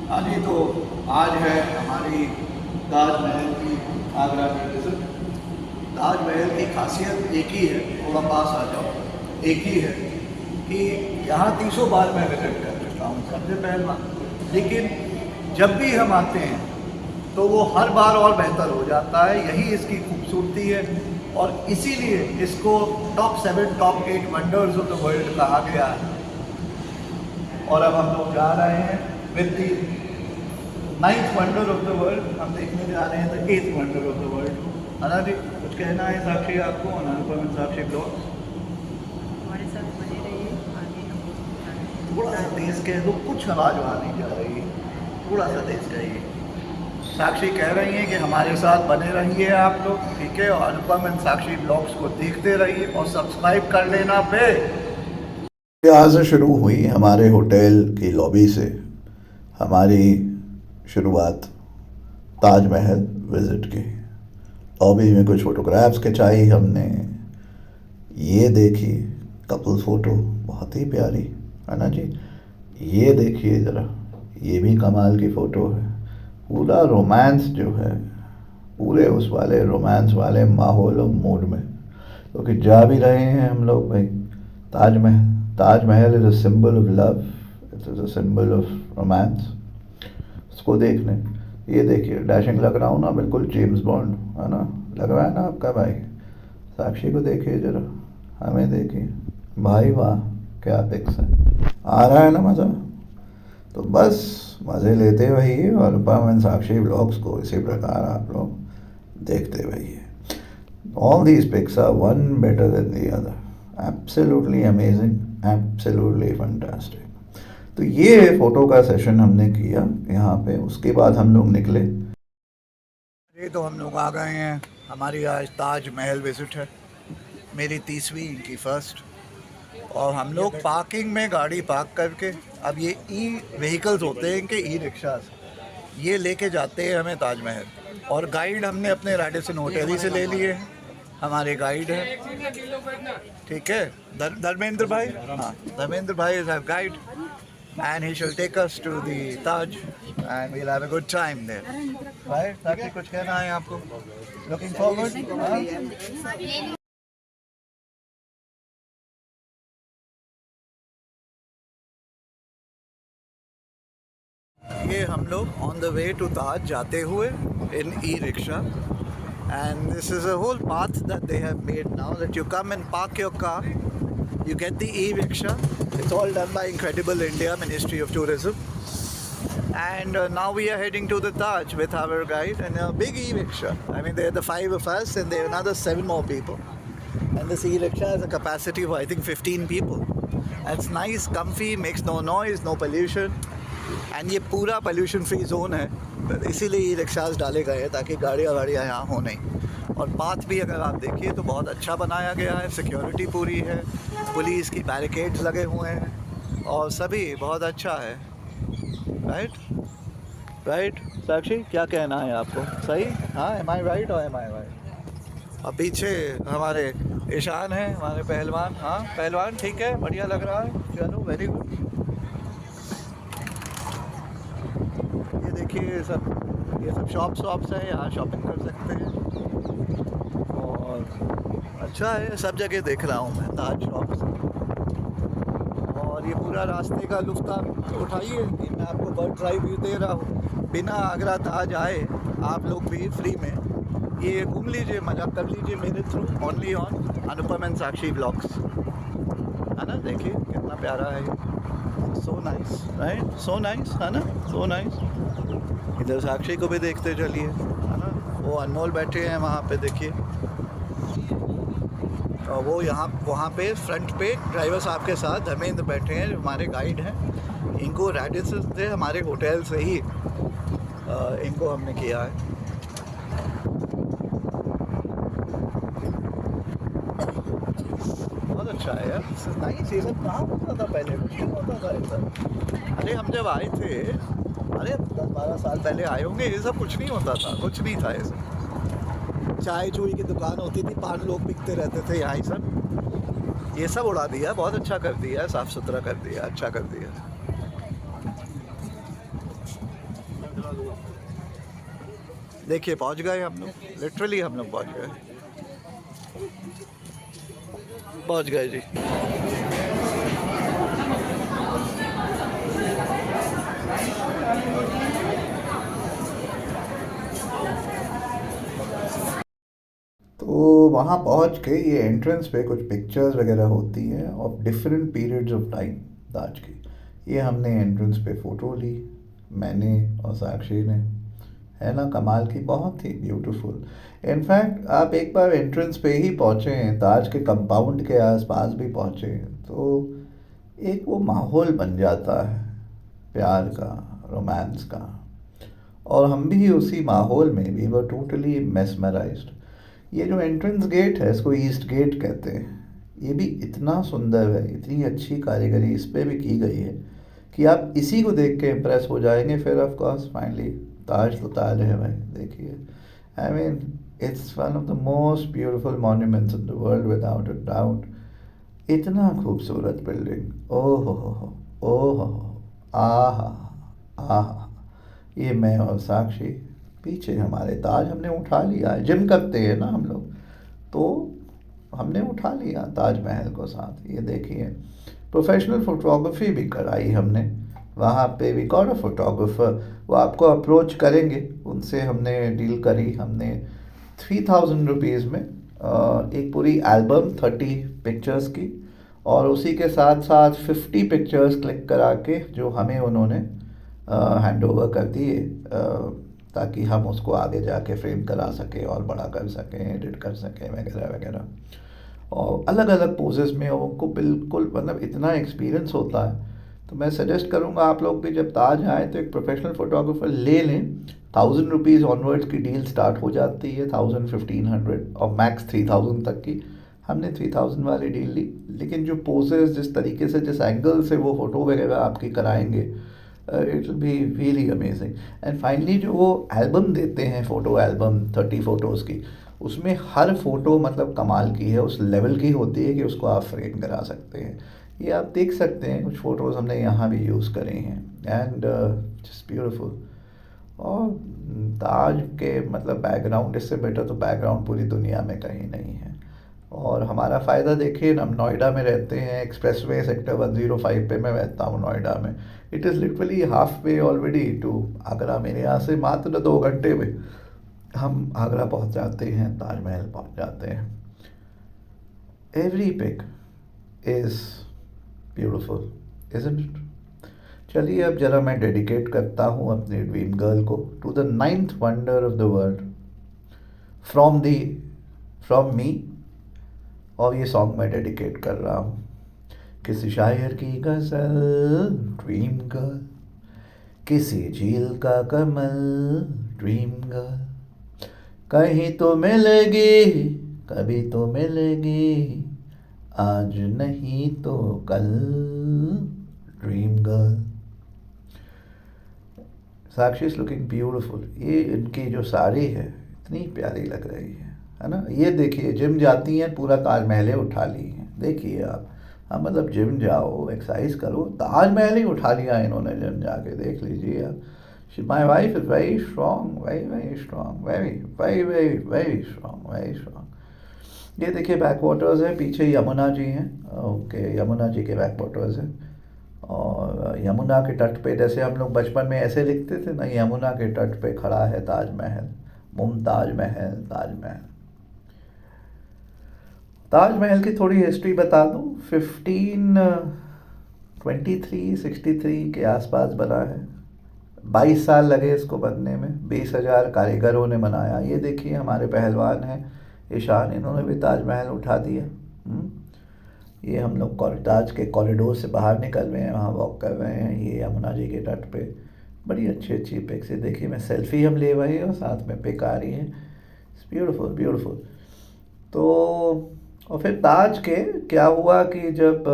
हाँ जी, तो आज है हमारी ताजमहल की आगरा की विजिट। ताजमहल की खासियत एक ही है, थोड़ा पास आ जाओ, एक ही है कि यहाँ 300 बार मैं विजिट कर चुका हूँ, सबसे पहला। लेकिन जब भी हम आते हैं तो वो हर बार और बेहतर हो जाता है, यही इसकी खूबसूरती है। और इसीलिए इसको top 7 top 8 wonders of the world कहा गया है। और अब हम लोग जा रहे हैं with the 9th wonder of the world, हम देखने जा रहे हैं the 8th wonder of the world. अना जी, कुछ कहना है साक्षी आपको? अनुपम साक्षी ब्लॉग हमारे साथ बने रहिए, आगे हम थोड़ा सा तेज कह दो, कुछ आवाज़ वहाँ नहीं जा रही, थोड़ा सा तेज कहिए। साक्षी कह रही हैं कि हमारे साथ बने रहिए आप लोग, ठीक है? और अनुपम एंड साक्षी ब्लॉग्स को देखते रहिए और सब्सक्राइब कर लेना पे। यहाँ से शुरू हुई हमारे होटल की लॉबी से हमारी शुरुआत ताजमहल विज़िट की। लॉबी में कुछ फ़ोटोग्राफ्स खिंचाई हमने। ये देखिए कपल फ़ोटो, बहुत ही प्यारी है ना जी। ये देखिए ज़रा, ये भी कमाल की फ़ोटो है। पूरा रोमांस जो है, पूरे उस वाले रोमांस वाले माहौल और मूड में, क्योंकि जा भी रहे हैं हम लोग भाई Taj Mahal is a symbol of love, it is a symbol of romance. उसको देखने, ये देखिए डैशिंग लग रहा हूँ ना, बिल्कुल जेम्स बॉन्ड है ना, लग रहा है ना आपका भाई? साक्षी को देखिए ज़रा, हमें देखिए भाई, वाह क्या पिक्स है, आ रहा है ना मज़ा? तो बस मज़े लेते रहिए और अनुपम एंड साक्षी व्लॉग्स को इसी प्रकार आप लोग देखते रहिए। All these pics are one better than the other, absolutely amazing, absolutely fantastic. तो ये फ़ोटो का सेशन हमने किया यहाँ पे। उसके बाद हम लोग निकले। ये तो हम लोग आ गए हैं, हमारी आज ताजमहल विजिट है, मेरी 30वीं, इनकी फर्स्ट। और हम लोग पार्किंग में गाड़ी पार्क करके, अब ये ई व्हीकल्स होते हैं इनके, ई रिक्शास, ये लेके जाते हैं हमें ताजमहल। और गाइड हमने अपने रेडिसन होटल ही से ले लिए हैं, हमारे गाइड हैं, ठीक है? धर्मेंद्र भाई, हाँ धर्मेंद्र भाई is our guide and he shall take us to the Taj and we'll have a good time there. Right? ताकि कुछ कहना है आपको? Looking forward? हाँ? ये हम लोग on the way to Taj जाते हुए in e-rickshaw, and this is a whole path that they have made now, that you come and park your car, you get the e-rickshaw. It's all done by Incredible India, Ministry of Tourism. And now we are heading to the Taj with our guide and a big e-rickshaw. I mean, there are the 5 of us and there are another 7 more people. And this e-rickshaw has a capacity of I think 15 people. It's nice, comfy, makes no noise, no pollution. And ये पूरा pollution free zone है, इसीलिए e-rickshaws डाले गए हैं ताकि गाड़ियाँ यहाँ हो नहीं। और पाथ भी अगर आप देखिए तो बहुत अच्छा बनाया गया है, सिक्योरिटी पूरी है, पुलिस की बैरिकेड्स लगे हुए हैं और सभी बहुत अच्छा है। राइट राइट साक्षी, क्या कहना है आपको? सही? हाँ, एम आई राइट और एम आई राइट? और पीछे हमारे ईशान हैं, हमारे पहलवान। हाँ पहलवान, ठीक है, बढ़िया लग रहा है, चलो वेरी गुड। ये देखिए ये सब शॉप्स हैं, यहाँ शॉपिंग कर सकते हैं। और अच्छा है, सब जगह देख रहा हूँ मैं ताज शॉप्स। और ये पूरा रास्ते का लुत्फ़ आप उठाइए, मैं आपको बर्ड ड्राइव व्यू दे रहा हूँ। बिना आगरा ताज आए आप लोग भी फ्री में ये घूम लीजिए, मज़ा कर लीजिए मेरे through, only on Anupam and Sakshi blogs, है ना? देखिए कितना प्यारा है, so nice, right? So nice, है ना? So nice. इधर साक्षी को भी देखते चलिए, है ना? वो अनमोल बैठे हैं वहाँ पे, देखिए। और वो वहाँ पे फ्रंट पे ड्राइवर साहब के साथ धर्मेंद्र बैठे हैं, जो हमारे गाइड हैं। इनको रेडिसन से हमारे होटल से ही इनको हमने किया है। बहुत अच्छा है यार, नाइस। ये सब कहाँ होता था पहले? मुश्किल होता था ये सब। अरे हम जब आए थे, अरे 10-12 साल पहले आए होंगे, ये सब कुछ नहीं होता था, कुछ नहीं था ये सब। चाय चूई की दुकान होती थी, पान लोग बिकते रहते थे यहाँ ही सब। ये सब उड़ा दिया, बहुत अच्छा कर दिया, साफ सुथरा कर दिया, अच्छा कर दिया। देखिए पहुंच गए हम लोग, लिटरली हम लोग पहुंच गए जी। तो वहाँ पहुँच के ये एंट्रेंस पे कुछ पिक्चर्स वगैरह होती हैं of different periods of time Taj की। ये हमने एंट्रेंस पे फ़ोटो ली, मैंने और साक्षी ने, है ना, कमाल की, बहुत ही ब्यूटीफुल। इनफैक्ट आप एक बार एंट्रेंस पे ही पहुँचे हैं, ताज के कंपाउंड के आसपास भी पहुँचे हैं, तो एक वो माहौल बन जाता है प्यार का, रोमांस का। और हम भी उसी माहौल में, वी वर टोटली मेस्मराइज्ड। ये जो एंट्रेंस गेट है, इसको ईस्ट गेट कहते हैं, ये भी इतना सुंदर है, इतनी अच्छी कारीगरी इस पे भी की गई है कि आप इसी को देख के इम्प्रेस हो जाएंगे। फिर ऑफ कोर्स फाइनली ताज तो ताज है भाई, देखिए। I mean it's one of the most beautiful monuments in the world without a doubt. इतना खूबसूरत बिल्डिंग, ओह आहा आहा। ये मैं और साक्षी, पीछे हमारे ताज हमने उठा लिया है, जिम करते हैं ना हम लोग, तो हमने उठा लिया ताजमहल को साथ। ये देखिए प्रोफेशनल फोटोग्राफी भी कराई हमने वहाँ पे, वी गॉट अ फोटोग्राफर, वो आपको अप्रोच करेंगे, उनसे हमने डील करी। हमने 3000 रुपीज़ में एक पूरी एल्बम 30 पिक्चर्स की, और उसी के साथ साथ 50 पिक्चर्स क्लिक करा के जो हमें उन्होंने हैंड ओवर कर दिए, ताकि हम उसको आगे जाके फ्रेम करा सकें और बड़ा कर सकें, एडिट कर सकें वगैरह वगैरह। और अलग अलग पोजेस में उनको बिल्कुल, मतलब इतना एक्सपीरियंस होता है। तो मैं सजेस्ट करूँगा आप लोग भी जब ताज आए तो एक प्रोफेशनल फोटोग्राफर ले लें। 1000 रुपीज़ ऑनवर्ड्स की डील स्टार्ट हो जाती है, 1000, 1500 और मैक्स 3000 तक की। हमने 3000 वाली डील ली, लेकिन जो पोजेस, जिस तरीके से, जिस एंगल से वो फ़ोटो वगैरह आपकी कराएंगे, it will be really amazing. And finally जो वो एल्बम देते हैं, फ़ोटो एल्बम 30 फ़ोटोज़ की, उसमें हर फ़ोटो मतलब कमाल की है, उस लेवल की होती है कि उसको आप फ्रेम करा सकते हैं। ये आप देख सकते हैं, कुछ फ़ोटोज़ हमने यहाँ भी यूज़ करे हैं, एंड जस्ट ब्यूटीफुल। और ताज के मतलब बैकग्राउंड, इससे बेटर तो बैकग्राउंड पूरी दुनिया में कहीं नहीं है। और हमारा फ़ायदा देखिए, हम नोएडा में रहते हैं, एक्सप्रेसवे सेक्टर 105 पे मैं रहता हूँ नोएडा में। It is literally halfway already to Agra. मेरे यहाँ से मात्र 2 घंटे में हम आगरा पहुँच जाते हैं, ताजमहल पहुँच जाते हैं। Every pic is beautiful, isn't it? चलिए अब ज़रा मैं डेडिकेट करता हूँ अपनी ड्रीम गर्ल को to the 9th wonder of the world from me. और ये सॉन्ग मैं डेडिकेट कर रहा हूँ किसी शायर की गज़ल, ड्रीम गर्ल, किसी झील का कमल, ड्रीम गर्ल, कहीं तो मिलेगी, कभी तो मिलेगी, आज नहीं तो कल, dream girl. Sakshi is looking beautiful. ये इनकी जो साड़ी है इतनी प्यारी लग रही है ना। ये देखिए, जिम जाती हैं, पूरा ताजमहल उठा ली हैं, देखिए आप। हाँ मतलब जिम जाओ, एक्सरसाइज करो, ताजमहल ही उठा लिया इन्होंने जिम जाके, देख लीजिए आप। My wife is very strong, very very strong, very very very very strong, very strong. ये देखिए बैक वाटर्स है, पीछे यमुना जी हैं, ओके, यमुना जी के बैक वाटर्स हैं। और यमुना के तट पे, जैसे हम लोग बचपन में ऐसे लिखते थे ना, यमुना के तट पे खड़ा है ताजमहल, मुमताज महल, ताजमहल। ताजमहल की थोड़ी हिस्ट्री बता दूं। 1523-63 के आसपास बना है। 22 साल लगे इसको बनने में, 20,000 कारीगरों ने बनाया। ये देखिए हमारे पहलवान हैं ईशान, इन्होंने भी ताजमहल उठा दिया। ये हम लोग ताज के कॉरिडोर से बाहर निकल रहे हैं, वहाँ वॉक कर रहे हैं, ये यमुना जी के तट पे। बड़ी अच्छी अच्छी पिक्स है, देखिए मैं सेल्फी हम ले रहे हैं और साथ में पिक आ रही है। It's beautiful beautiful. तो और फिर ताज के क्या हुआ कि जब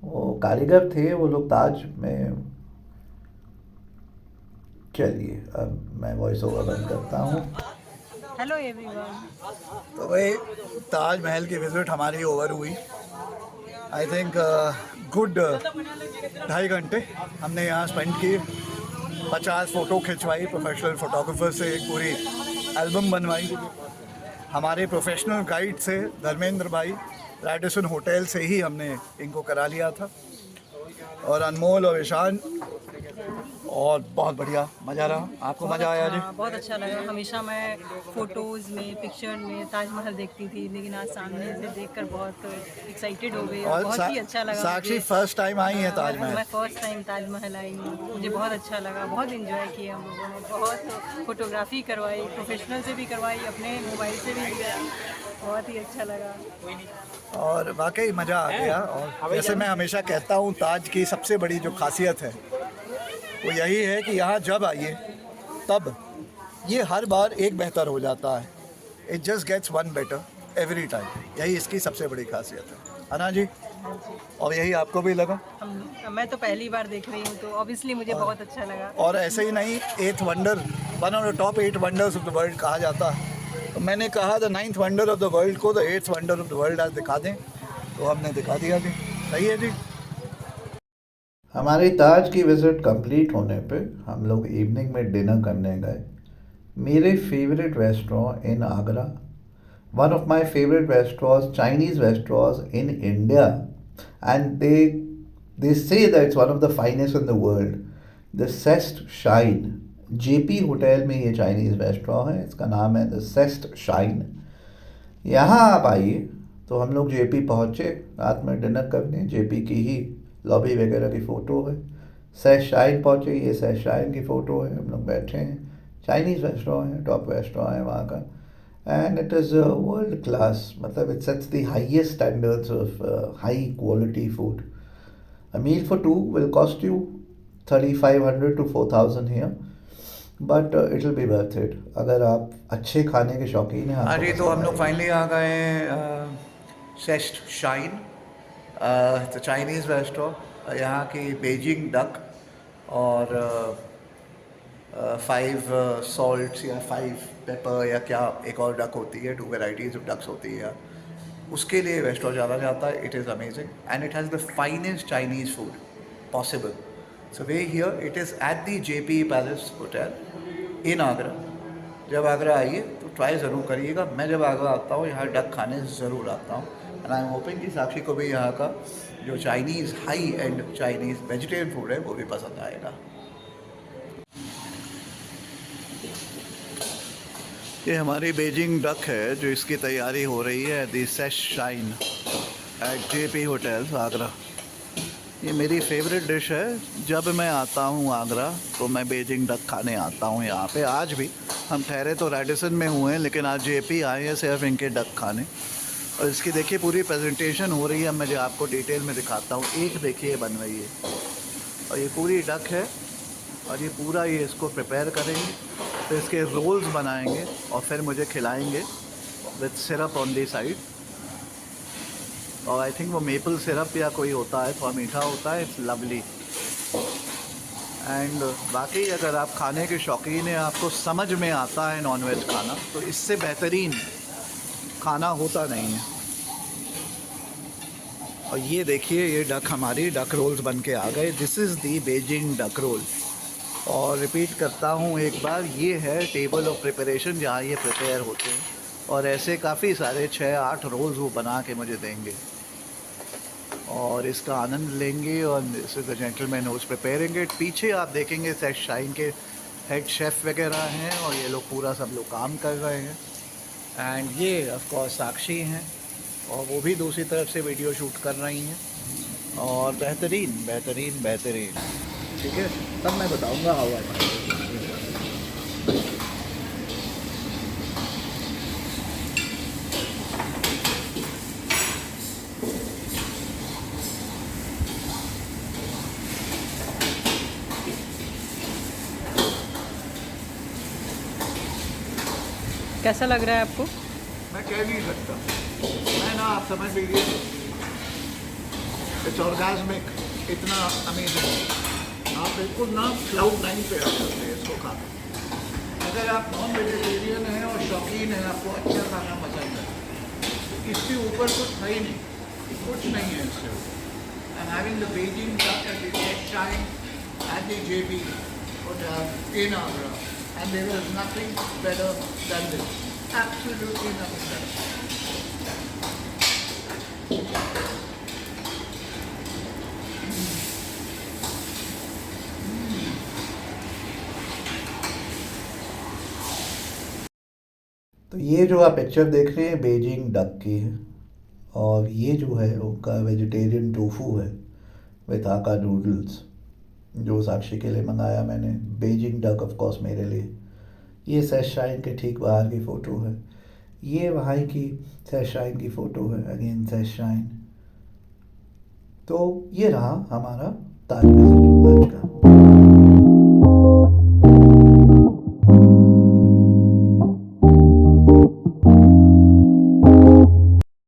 वो कारीगर थे, वो लोग ताज में, चलिए अब मैं वॉइस ओवर बंद करता हूँ। Hello everyone. तो भाई ताजमहल की विज़िट हमारी ओवर हुई। आई थिंक गुड 2.5 घंटे हमने यहाँ स्पेंड किए। 50 फ़ोटो खिंचवाई, प्रोफेशनल फ़ोटोग्राफर से एक पूरी एल्बम बनवाई। हमारे प्रोफेशनल गाइड से धर्मेंद्र भाई रैडिसन होटल से ही हमने इनको करा लिया था, और अनमोल और ईशान, और बहुत बढ़िया मज़ा रहा। आपको मज़ा आया जी? बहुत अच्छा लगा। हमेशा मैं फ़ोटोज़ में, पिक्चर में ताजमहल देखती थी, लेकिन आज सामने से देखकर बहुत एक्साइटेड हो गई और बहुत ही अच्छा लगा। साक्षी फर्स्ट टाइम आई है ताजमहल? मैं फर्स्ट टाइम ताजमहल आई हूँ। मुझे बहुत अच्छा लगा, बहुत इन्जॉय किया हम लोगों ने। बहुत फ़ोटोग्राफी करवाई, प्रोफेशनल से भी करवाई, अपने मोबाइल से भी लिया। बहुत ही अच्छा लगा और वाकई मज़ा आ गया। और जैसे मैं हमेशा कहता हूँ, ताज की सबसे बड़ी जो खासियत है वो यही है कि यहाँ जब आइए तब ये हर बार एक बेहतर हो जाता है। It just gets one better every time. यही इसकी सबसे बड़ी खासियत है ना जी? और यही आपको भी लगा? मैं तो पहली बार देख रही हूँ, तो ऑब्वियसली मुझे बहुत अच्छा लगा। और ऐसे ही नहीं, 8th wonder, one of the top 8 wonders of the world कहा जाता है। तो मैंने कहा the 9th wonder of the world को the 8th wonder of the world आज दिखा दें, तो हमने दिखा दिया जी। सही है जी। हमारी ताज की विज़िट कंप्लीट होने पे हम लोग इवनिंग में डिनर करने गए मेरे favourite restaurant in Agra, one of my favourite restaurants, Chinese restaurants in India, and they say that it's one of the finest in the world, the सेस्ट शाइन। जेपी होटल में ये चाइनीज़ रेस्टोरेंट है, इसका नाम है द सेस्ट शाइन। यहाँ आप आइए। तो हम लोग जेपी पहुँचे रात में डिनर करने, जेपी की ही लॉबी वगैरह की फ़ोटो है। सेस्ट शाइन पहुँचे, ये सेस्ट शाइन की फ़ोटो है। हम लोग बैठे हैं, चाइनीज़ रेस्टोरेंट है, टॉप रेस्टोरेंट है वहाँ का, and it is world class. मतलब it sets the highest standards of high quality food. A meal for two will cost you 3,500 to 4,000 here, but it will be worth it अगर आप अच्छे खाने के शौकीन हैं। अरे तो हम लोग फाइनली आ गए सेस्ट शाइन, तो चाइनीज़ रेस्टोरेंट। यहाँ की बेजिंग डक और 5 सॉल्ट्स या 5 पेपर या क्या एक और डक होती है, 2 वेराइटीज़ ऑफ डक्स होती है, उसके लिए रेस्टोरेंट जाना जाता है। It is amazing and it has the finest Chinese food possible. So way here it is at the JP palace hotel in Agra. जब आगरा आइए तो ट्राई ज़रूर करिएगा। मैं जब आगरा आता हूँ यहाँ डक खाने ज़रूर आता हूँ, एंड आई एम होपिंग कि साक्षी को भी यहाँ का जो Chinese high and Chinese vegetarian food है वो भी पसंद आएगा। ये हमारी बेजिंग डक है जो इसकी तैयारी हो रही है दी सेस्ट शाइन एट जेपी होटल्स आगरा। ये मेरी फेवरेट डिश है। जब मैं आता हूँ आगरा तो मैं बेजिंग डक खाने आता हूँ यहाँ पे। आज भी हम ठहरे तो रैडिसन में हुए हैं, लेकिन आज जेपी आए हैं सिर्फ इनके डक खाने। और इसकी देखिए पूरी प्रेजेंटेशन हो रही है, मैं जो आपको डिटेल में दिखाता हूँ। एक देखिए बन रही है, और ये पूरी डक है, और ये पूरा ये इसको प्रिपेयर करेंगे, तो इसके रोल्स बनाएंगे और फिर मुझे खिलाएंगे with syrup on the side. और आई थिंक वो मेपल सिरप या कोई होता है, थोड़ा मीठा होता है। It's lovely. एंड बाकी अगर आप खाने के शौकीन हैं, आपको समझ में आता है नॉनवेज खाना, तो इससे बेहतरीन खाना होता नहीं है। और ये देखिए, ये डक हमारी डक रोल्स बन के आ गए। This is the Beijing duck roll. और रिपीट करता हूँ एक बार, ये है टेबल ऑफ प्रिपरेशन जहाँ ये प्रिपेयर होते हैं, और ऐसे काफ़ी सारे 6-8 रोल्स वो बना के मुझे देंगे और इसका आनंद लेंगे। और this is the gentleman who is preparing it. पीछे आप देखेंगे सेस्ट शाइन के हेड शेफ़ वगैरह हैं, और ये लोग पूरा सब लोग काम कर रहे हैं। एंड ये ऑफ कोर्स साक्षी हैं, और वो भी दूसरी तरफ से वीडियो शूट कर रही हैं, और बेहतरीन बेहतरीन बेहतरीन। ठीक है, तब मैं बताऊंगा हाउ आई। कैसा लग रहा है आपको? मैं कह नहीं सकता, मैं ना, आप समझ लीजिए, इट्स ऑर्गेज़मिक, इतना अमेजिंग। आप बिल्कुल ना क्लाउड 9 पे आ सकते हैं इसको खा के। अगर आप नॉन वेजिटेरियन हैं और शौकीन हैं, आपको अच्छा खाना पसंद है, इसके ऊपर कुछ है ही नहीं, कुछ नहीं है इससे ऊपर. I'm having the Beijing duck at the Tech Shine at the JB Hotel in Agra, and there was nothing better than this. Absolutely nothing better. तो ये जो आप पिक्चर देख रहे हैं बीजिंग डक की है, और ये जो है उनका वेजिटेरियन टोफू है विथ हाका नूडल्स, जो साक्षी के लिए मंगाया मैंने. बीजिंग डक ऑफ कोर्स मेरे लिए. ये सेशाइन के ठीक बाहर की फ़ोटो है. ये वहाँ की सेशाइन की फ़ोटो है. अगेन सेशाइन. तो ये रहा हमारा ताज विजिट आज का.